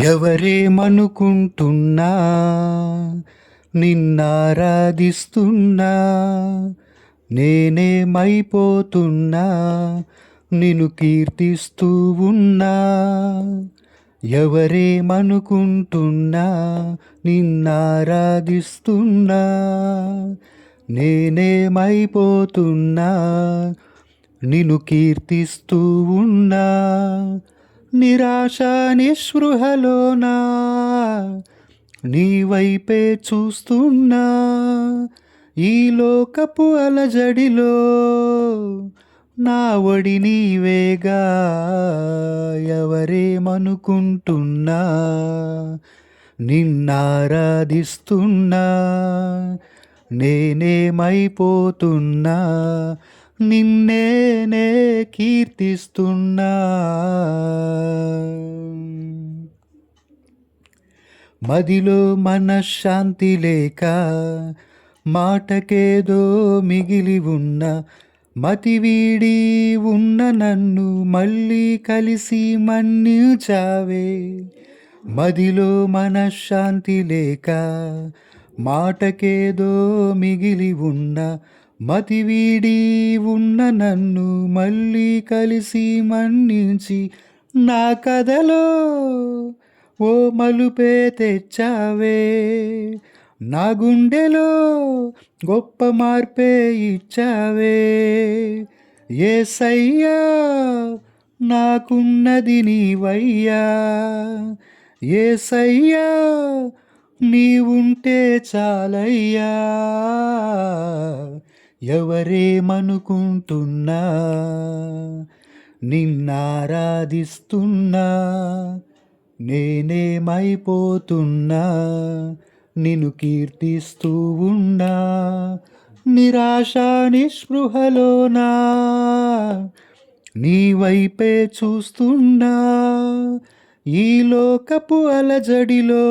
ఎవరేమనుకుంటున్నా నిన్నారాధిస్తున్నా నేనేమైపోతున్నా నిన్ను కీర్తిస్తూ ఉన్నా. ఎవరేమనుకుంటున్నా నిన్నారాధిస్తున్నా నేనేమైపోతున్నా నిన్ను కీర్తిస్తూ ఉన్నా. నిరాశ నిస్పృహలోనా నీ వైపే చూస్తున్నా. ఈ లోకపు అలజడిలో నా ఒడి నీవేగా. ఎవరేమనుకుంటున్నా నిన్నారాధిస్తున్నా నేనేమైపోతున్నా నిన్నే కీర్తిస్తున్నా. మదిలో మనశ్శాంతి లేక మాటకేదో మిగిలి ఉన్న మతి వీడి ఉన్న నన్ను మళ్ళీ కలిసి మన్నించావే. మదిలో మనశ్శాంతి లేక మాటకేదో మిగిలి ఉన్న మతి వీడి ఉన్న నన్ను మళ్ళీ కలిసి మన్నించి నా కథలో ఓ మలుపే తెచ్చావే. నా గుండెలో గొప్ప మార్పే ఇచ్చావే. యేసయ్యా నాకున్నది నీవయ్యా. యేసయ్యా నీవుంటే చాలయ్యా. ఎవరేమనుకుంటున్నా నిన్నారాధిస్తున్నా నేనేమైపోతున్నా నిన్ను కీర్తిస్తూ ఉన్నా. నిరాశ నిస్పృహలోనా నీ వైపే చూస్తున్నా. ఈ లోకపు అలజడిలో